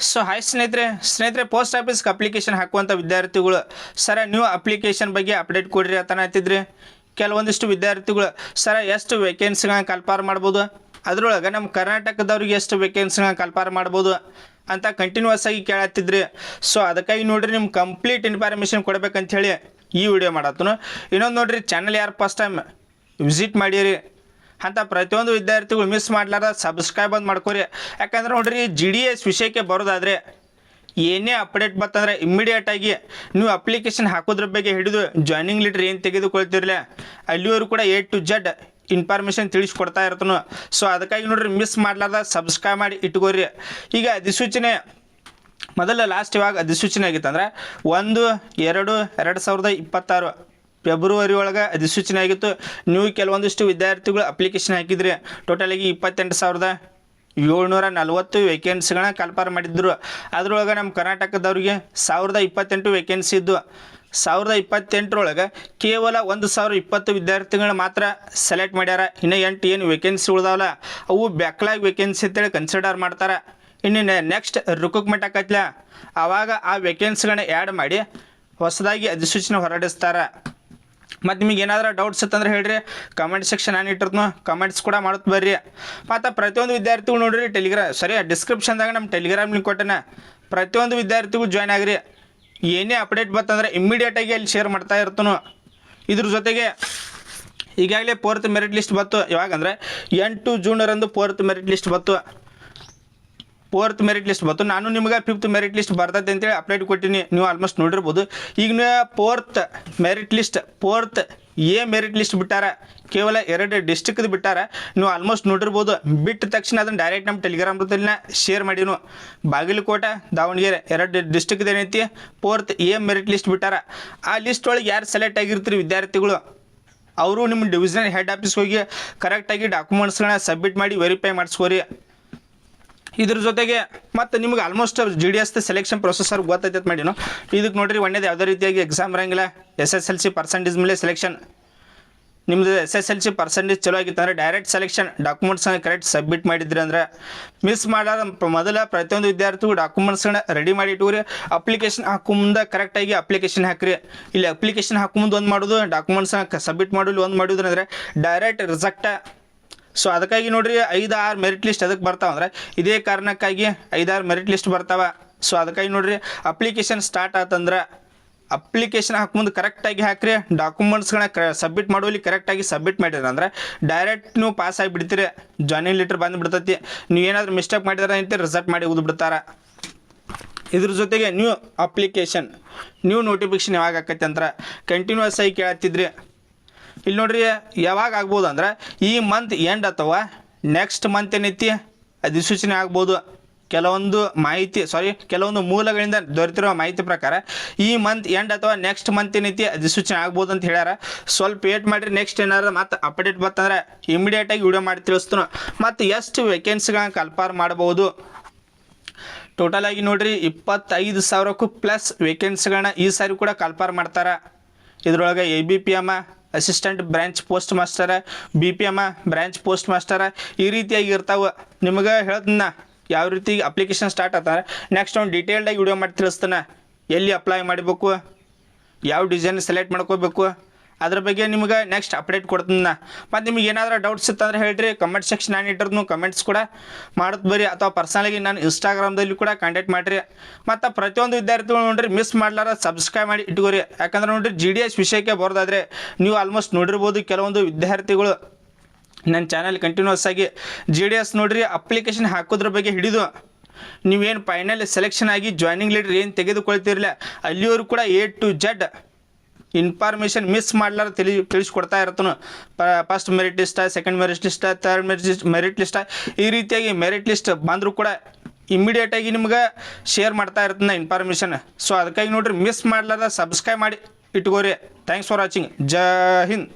So hi ಸ್ನೇಹಿತರೆ post ಆಫೀಸ್ಗೆ application ಹಾಕುವಂಥ ವಿದ್ಯಾರ್ಥಿಗಳು ಸರ ನೀವು ಅಪ್ಲಿಕೇಶನ್ ಬಗ್ಗೆ ಅಪ್ಡೇಟ್ ಕೊಡ್ರಿ ಅಂತ ಅಂತಿದ್ರಿ. ಕೆಲವೊಂದಿಷ್ಟು ವಿದ್ಯಾರ್ಥಿಗಳು ಸರ ಎಷ್ಟು ವೇಕೆನ್ಸಿಗಳನ್ನ ಕಲ್ಪಾರ ಮಾಡ್ಬೋದು, ಅದರೊಳಗೆ ನಮ್ಮ ಕರ್ನಾಟಕದವ್ರಿಗೆ ಎಷ್ಟು ವೇಕೆನ್ಸಿಗಳನ್ನ ಕಲ್ಪಾರ ಮಾಡ್ಬೋದು ಅಂತ ಕಂಟಿನ್ಯೂಸ್ ಆಗಿ ಕೇಳತ್ತಿದ್ರಿ. ಸೊ ಅದಕ್ಕಾಗಿ ನೋಡಿರಿ ನಿಮ್ಮ ಕಂಪ್ಲೀಟ್ ಇನ್ಫಾರ್ಮೇಷನ್ ಕೊಡಬೇಕಂತ ಹೇಳಿ ಈ ವಿಡಿಯೋ ಮಾಡತ್ತನು. ಇನ್ನೊಂದು ನೋಡಿರಿ, ಚಾನಲ್ ಯಾರು ಫಸ್ಟ್ ಟೈಮ್ ವಿಸಿಟ್ ಮಾಡಿರಿ ಅಂತ ಪ್ರತಿಯೊಂದು ವಿದ್ಯಾರ್ಥಿಗಳು ಮಿಸ್ ಮಾಡ್ಲಾರ ಸಬ್ಸ್ಕ್ರೈಬ್ ಅಂತ ಮಾಡ್ಕೊರಿ. ಯಾಕಂದ್ರೆ ನೋಡ್ರಿ GDS ವಿಷಯಕ್ಕೆ ಬರೋದಾದರೆ ಏನೇ ಅಪ್ಡೇಟ್ ಬರ್ತಂದ್ರೆ ಇಮ್ಮಿಡಿಯೇಟಾಗಿ ನೀವು ಅಪ್ಲಿಕೇಶನ್ ಹಾಕೋದ್ರ ಬಗ್ಗೆ ಹಿಡಿದು ಜಾಯ್ನಿಂಗ್ ಲೆಟರ್ ಏನು ತೆಗೆದುಕೊಳ್ತಿರಲಿಲ್ಲ ಅಲ್ಲಿವರೆಗೂ ಕೂಡ A to Z ಇನ್ಫಾರ್ಮೇಷನ್ ತಿಳಿಸ್ಕೊಡ್ತಾ ಇರ್ತಾನು. ಸೊ ಅದಕ್ಕಾಗಿ ನೋಡ್ರಿ ಮಿಸ್ ಮಾಡ್ಲಾರ್ದ ಸಬ್ಸ್ಕ್ರೈಬ್ ಮಾಡಿ ಇಟ್ಕೋರಿ. ಈಗ ಅಧಿಸೂಚನೆ ಮೊದಲ ಲಾಸ್ಟ್ ಇವಾಗ ಅಧಿಸೂಚನೆ ಆಗಿತ್ತಂದ್ರೆ 1/2/2026 ಫೆಬ್ರವರಿ ಒಳಗೆ ಅಧಿಸೂಚನೆ ಆಗಿತ್ತು. ನೀವು ಕೆಲವೊಂದಿಷ್ಟು ವಿದ್ಯಾರ್ಥಿಗಳು ಅಪ್ಲಿಕೇಶನ್ ಹಾಕಿದ್ರಿ. ಟೋಟಲಾಗಿ 28,740 ವೇಕೆನ್ಸಿಗಳನ್ನ ಕಲ್ಪಾರ ಮಾಡಿದ್ರು. ಅದರೊಳಗೆ ನಮ್ಮ ಕರ್ನಾಟಕದವ್ರಿಗೆ 1028 ವೇಕೆನ್ಸಿ ಇದ್ದು. 1028ರೊಳಗೆ ಕೇವಲ 1020 ವಿದ್ಯಾರ್ಥಿಗಳನ್ನ ಮಾತ್ರ ಸೆಲೆಕ್ಟ್ ಮಾಡ್ಯಾರ. ಇನ್ನು 8 ಏನು ವೇಕೆನ್ಸಿ ಉಳ್ದಾವಲ್ಲ ಅವು ಬ್ಯಾಕ್ಲಾಗ್ ವೇಕೆನ್ಸಿ ಅಂತೇಳಿ ಕನ್ಸಿಡರ್ ಮಾಡ್ತಾರೆ. ಇನ್ನು ನೆಕ್ಸ್ಟ್ ರಿಕ್ರೂಟ್ಮೆಂಟ್ ಆಕೈತಿಲ್ಲ ಆವಾಗ ಆ ವೇಕೆನ್ಸಿಗಳನ್ನ ಆ್ಯಡ್ ಮಾಡಿ ಹೊಸದಾಗಿ ಅಧಿಸೂಚನೆ ಹೊರಡಿಸ್ತಾರೆ. ಮತ್ತು ನಿಮಗೆ ಏನಾದರೂ ಡೌಟ್ಸ್ ಇತ್ತಂದ್ರೆ ಹೇಳ್ರಿ, ಕಮೆಂಟ್ ಸೆಕ್ಷನ್ ನಾನು ಇಟ್ಟಿರ್ತೀನಿ, ಕಮೆಂಟ್ಸ್ ಕೂಡ ಮಾಡುತ್ತೆ ಬರ್ರಿ. ಮತ್ತು ಪ್ರತಿಯೊಂದು ವಿದ್ಯಾರ್ಥಿಗಳು ನೋಡಿರಿ ಡಿಸ್ಕ್ರಿಪ್ಷನ್ದಾಗ ನಮ್ಮ ಟೆಲಿಗ್ರಾಮ್ ಲಿಂಕ್ ಕೊಟ್ಟನ, ಪ್ರತಿಯೊಂದು ವಿದ್ಯಾರ್ಥಿಗಳು ಜಾಯ್ನ್ ಆಗಿರಿ. ಏನೇ ಅಪ್ಡೇಟ್ ಬರ್ತಂದ್ರೆ ಇಮ್ಮಿಡಿಯೇಟಾಗಿ ಅಲ್ಲಿ ಶೇರ್ ಮಾಡ್ತಾ ಇರ್ತಾನು. ಇದ್ರ ಜೊತೆಗೆ ಈಗಾಗಲೇ 4th ಮೆರಿಟ್ ಲಿಸ್ಟ್ ಬಂತು. ಯಾವಾಗಂದರೆ 8 ಜೂನರಂದು 4th ಮೆರಿಟ್ ಲಿಸ್ಟ್ ಬಂತು. 4th ಮೆರಿಟ್ ಲಿಸ್ಟ್ ಬಂತು. ನಾನು ನಿಮ್ಗೆ 5th ಮೆರಿಟ್ ಲಿಸ್ಟ್ ಬರ್ತೈತೆ ಅಂತೇಳಿ ಅಪ್ಡೇಟ್ ಕೊಟ್ಟಿನಿ, ನೀವು ಆಲ್ಮೋಸ್ಟ್ ನೋಡಿರ್ಬೋದು. ಈಗ 4th merit list 4th A merit list ಬಿಟ್ಟಾರ, ಕೇವಲ 2 ಡಿಸ್ಟಿಕ್ದು ಬಿಟ್ಟಾರ. ನೀವು ಆಲ್ಮೋಸ್ಟ್ ನೋಡಿರ್ಬೋದು. ಬಿಟ್ಟ ತಕ್ಷಣ ಅದನ್ನು ಡೈರೆಕ್ಟ್ ನಮ್ಮ ಟೆಲಿಗ್ರಾಮ್ದಲ್ಲಿ ಶೇರ್ ಮಾಡಿನು. ಬಾಗಲಕೋಟೆ, ದಾವಣಗೆರೆ 2 ಡಿಸ್ಟಿಕ್ದು ಏನೈತಿ 4th A ಮೆರಿಟ್ ಲಿಸ್ಟ್ ಬಿಟ್ಟಾರ. ಆ ಲಿಸ್ಟ್ ಒಳಗೆ ಯಾರು ಸೆಲೆಕ್ಟ್ ಆಗಿರ್ತೀರಿ ವಿದ್ಯಾರ್ಥಿಗಳು ಅವರು ನಿಮ್ಮ ಡಿವಿಷನಲ್ ಹೆಡ್ ಆಫೀಸ್ಗೆ ಹೋಗಿ ಕರೆಕ್ಟಾಗಿ ಡಾಕ್ಯುಮೆಂಟ್ಸ್ಗಳನ್ನ ಸಬ್ಮಿಟ್ ಮಾಡಿ ವೆರಿಫೈ ಮಾಡಿಸ್ಕೋರಿ. ಇದ್ರ ಜೊತೆಗೆ ಮತ್ತು ನಿಮ್ಗೆ ಆಲ್ಮೋಸ್ಟ್ GDS ಸೆಲೆಕ್ಷನ್ ಪ್ರೊಸೆಸರ್ ಗೊತ್ತೈತೆ ಮಾಡಿನೋ. ಇದಕ್ಕೆ ನೋಡಿರಿ ಒಂದೇದು ಯಾವುದೇ ರೀತಿಯಾಗಿ ಎಕ್ಸಾಮ್ ಇರೋಂಗಿಲ್ಲ. SSLC ಪರ್ಸೆಂಟೇಜ್ ಮೇಲೆ ಸೆಲೆಕ್ಷನ್. ನಿಮ್ಮದು SSLC ಪರ್ಸೆಂಟೇಜ್ ಚಲೋ ಆಗಿತ್ತು ಅಂದರೆ ಡೈರೆಕ್ಟ್ ಸೆಲೆಕ್ಷನ್. ಡಾಕ್ಯುಮೆಂಟ್ಸ್ನ ಕರೆಕ್ಟ್ ಸಬ್ಮಿಟ್ ಮಾಡಿದ್ರಿ ಅಂದ್ರೆ ಮಿಸ್ ಮಾಡಾದ ಮೊದಲ ಪ್ರತಿಯೊಂದು ವಿದ್ಯಾರ್ಥಿಗಳು ಡಾಕ್ಯುಮೆಂಟ್ಸ್ಗಳನ್ನ ರೆಡಿ ಮಾಡಿ ಇಟ್ಕೋರಿ. ಅಪ್ಲಿಕೇಶನ್ ಹಾಕೋ ಮುಂದೆ ಕರೆಕ್ಟಾಗಿ ಅಪ್ಲಿಕೇಶನ್ ಹಾಕಿರಿ. ಇಲ್ಲಿ ಅಪ್ಲಿಕೇಶನ್ ಹಾಕೋ ಮುಂದೆ ಒಂದು ಮಾಡೋದು, ಡಾಕ್ಯುಮೆಂಟ್ಸ್ನ ಸಬ್ಮಿಟ್ ಮಾಡೋದು ಒಂದು ಮಾಡೋದು ಅಂದರೆ ಡೈರೆಕ್ಟ್ ರಿಜೆಕ್ಟ. ಸೊ ಅದಕ್ಕಾಗಿ ನೋಡಿರಿ 5-6 ಮೆರಿಟ್ ಲಿಸ್ಟ್ ಅದಕ್ಕೆ ಬರ್ತಾವಂದ್ರೆ ಇದೇ ಕಾರಣಕ್ಕಾಗಿ 5-6 ಮೆರಿಟ್ ಲಿಸ್ಟ್ ಬರ್ತಾವೆ. ಸೊ ಅದಕ್ಕಾಗಿ ನೋಡಿರಿ ಅಪ್ಲಿಕೇಶನ್ ಸ್ಟಾರ್ಟ್ ಆತಂದ್ರೆ ಅಪ್ಲಿಕೇಶನ್ ಹಾಕುಮುಂದೆ ಕರೆಕ್ಟಾಗಿ ಹಾಕಿರಿ. ಡಾಕ್ಯುಮೆಂಟ್ಸ್ಗಳನ್ನ ಸಬ್ಮಿಟ್ ಮಾಡೋಲಿ ಕರೆಕ್ಟಾಗಿ ಸಬ್ಮಿಟ್ ಮಾಡಿದ್ರೆ ಅಂದರೆ ಡೈರೆಕ್ಟ್ ನೀವು ಪಾಸ್ ಆಗಿಬಿಡ್ತೀರಿ. ಜಾಯ್ನಿಂಗ್ ಲೆಟರ್ ಬಂದುಬಿಡ್ತೈತಿ. ನೀವು ಏನಾದರೂ ಮಿಸ್ಟೇಕ್ ಮಾಡಿದಾರೆ ಅಂತ ರಿಸಲ್ಟ್ ಮಾಡಿ ಬಿಡ್ತಾರೆ. ಇದ್ರ ಜೊತೆಗೆ ನ್ಯೂ ಅಪ್ಲಿಕೇಶನ್ ನ್ಯೂ ನೋಟಿಫಿಕೇಶನ್ ಯಾವಾಗ ಆಕೈತೆ ಅಂದ್ರೆ ಕಂಟಿನ್ಯೂಸ್ ಆಗಿ ಕೇಳತ್ತಿದ್ರಿ. ಇಲ್ಲಿ ನೋಡ್ರಿ ಯಾವಾಗ ಆಗ್ಬೋದು ಅಂದ್ರೆ ಈ ಮಂತ್ ಎಂಡ್ ಅಥವಾ ನೆಕ್ಸ್ಟ್ ಮಂತ್ ಏನೈತಿ ಅಧಿಸೂಚನೆ ಆಗ್ಬೋದು. ಕೆಲವೊಂದು ಮೂಲಗಳಿಂದ ದೊರೆತಿರುವ ಮಾಹಿತಿ ಪ್ರಕಾರ ಈ ಮಂತ್ ಎಂಡ್ ಅಥವಾ ನೆಕ್ಸ್ಟ್ ಮಂತ್ ಏನೈತಿ ಅಧಿಸೂಚನೆ ಆಗ್ಬೋದು ಅಂತ ಹೇಳ್ಯಾರ. ಸ್ವಲ್ಪ ವೇಟ್ ಮಾಡಿರಿ. ನೆಕ್ಸ್ಟ್ ಏನಾದ್ರು ಮತ್ತು ಅಪ್ಡೇಟ್ ಬರ್ತಂದ್ರೆ ಇಮಿಡಿಯೇಟಾಗಿ ವಿಡಿಯೋ ಮಾಡಿ ತಿಳಿಸ್ತಾನೆ. ಮತ್ತು ಎಷ್ಟು ವೇಕೆನ್ಸಿಗಳನ್ನ ಕಲ್ಪಾರ ಮಾಡ್ಬೋದು ಟೋಟಲಾಗಿ ನೋಡಿರಿ 25,000ಕ್ಕೂ ಪ್ಲಸ್ ವೇಕೆನ್ಸಿಗಳನ್ನ ಈ ಸಾರಿ ಕೂಡ ಕಲ್ಪಾರ ಮಾಡ್ತಾರೆ. ಇದರೊಳಗೆ ABPM assistant branch post master, BPM branch post master ಈ ರೀತಿಯಾಗಿ ಇರ್ತಾವೆ. ನಿಮಗೆ ಹೇಳ್ತೀನಿ ಯಾವ ರೀತಿ ಅಪ್ಲಿಕೇಶನ್ ಸ್ಟಾರ್ಟ್ ಆಗ್ತಾರೆ. ನೆಕ್ಸ್ಟ್ ಒಂದು ಡೀಟೇಲ್ಡಾಗಿ ವಿಡಿಯೋ ಮಾಡಿ ತಿಳಿಸ್ತಾನೆ. ಎಲ್ಲಿ ಅಪ್ಲೈ ಮಾಡಬೇಕು, ಯಾವ ಡಿಸೈನ್ ಸೆಲೆಕ್ಟ್ ಮಾಡ್ಕೋಬೇಕು, ಅದ್ರ ಬಗ್ಗೆ ನಿಮ್ಗೆ ನೆಕ್ಸ್ಟ್ ಅಪ್ಡೇಟ್ ಕೊಡ್ತೀನಿ. ಮತ್ತು ನಿಮಗೆ ಏನಾದರೂ ಡೌಟ್ಸ್ ಇತ್ತಂದ್ರೆ ಹೇಳ್ರಿ, ಕಮೆಂಟ್ ಸೆಕ್ಷನ್ ನಾನು ಇಟ್ಟಿರ್ತೀನಿ, ಕಮೆಂಟ್ಸ್ ಕೂಡ ಮಾಡುತ್ತೆ ಬರ್ರಿ. ಅಥವಾ ಪರ್ಸನಲಾಗಿ ನಾನು ಇನ್ಸ್ಟಾಗ್ರಾಮ್ದಲ್ಲಿ ಕೂಡ ಕಾಂಟ್ಯಾಕ್ಟ್ ಮಾಡಿರಿ. ಮತ್ತು ಪ್ರತಿಯೊಂದು ವಿದ್ಯಾರ್ಥಿಗಳು ನೋಡಿರಿ ಮಿಸ್ ಮಾಡ್ಲಾರ ಸಬ್ಸ್ಕ್ರೈಬ್ ಮಾಡಿ ಇಟ್ಕೋರಿ. ಯಾಕಂದ್ರೆ ನೋಡಿರಿ GDS ವಿಷಯಕ್ಕೆ ಬರೋದಾದರೆ ನೀವು ಆಲ್ಮೋಸ್ಟ್ ನೋಡಿರ್ಬೋದು ಕೆಲವೊಂದು ವಿದ್ಯಾರ್ಥಿಗಳು ನನ್ನ ಚಾನಲ್ ಕಂಟಿನ್ಯೂಸ್ ಆಗಿ GDS ನೋಡಿರಿ ಅಪ್ಲಿಕೇಶನ್ ಹಾಕೋದ್ರ ಬಗ್ಗೆ ಹಿಡಿದು ನೀವೇನು ಫೈನಲ್ ಸೆಲೆಕ್ಷನ್ ಆಗಿ ಜಾಯ್ನಿಂಗ್ ಲೆಟರ್ ಏನು ತೆಗೆದುಕೊಳ್ತಿರಲಿಲ್ಲ ಅಲ್ಲಿವರೆಗೂ ಕೂಡ A to Z information miss ಮಾಡ್ಲಾರ ತಿಳಿಸ್ಕೊಡ್ತಾ ಇರ್ತಾನು. First merit list, second merit list, third merit list ಈ ರೀತಿಯಾಗಿ ಮೆರಿಟ್ ಲಿಸ್ಟ್ ಬಂದರೂ ಕೂಡ ಇಮ್ಮಿಡಿಯೇಟಾಗಿ ನಿಮ್ಗೆ ಶೇರ್ ಮಾಡ್ತಾ ಇರ್ತಾನೆ ಇನ್ಫಾರ್ಮೇಷನ್. ಸೊ ಅದಕ್ಕಾಗಿ ನೋಡಿರಿ ಮಿಸ್ ಮಾಡ್ಲಾರ ಸಬ್ಸ್ಕ್ರೈಬ್ ಮಾಡಿ ಇಟ್ಕೋರಿ. Thanks for watching. Jai Hind.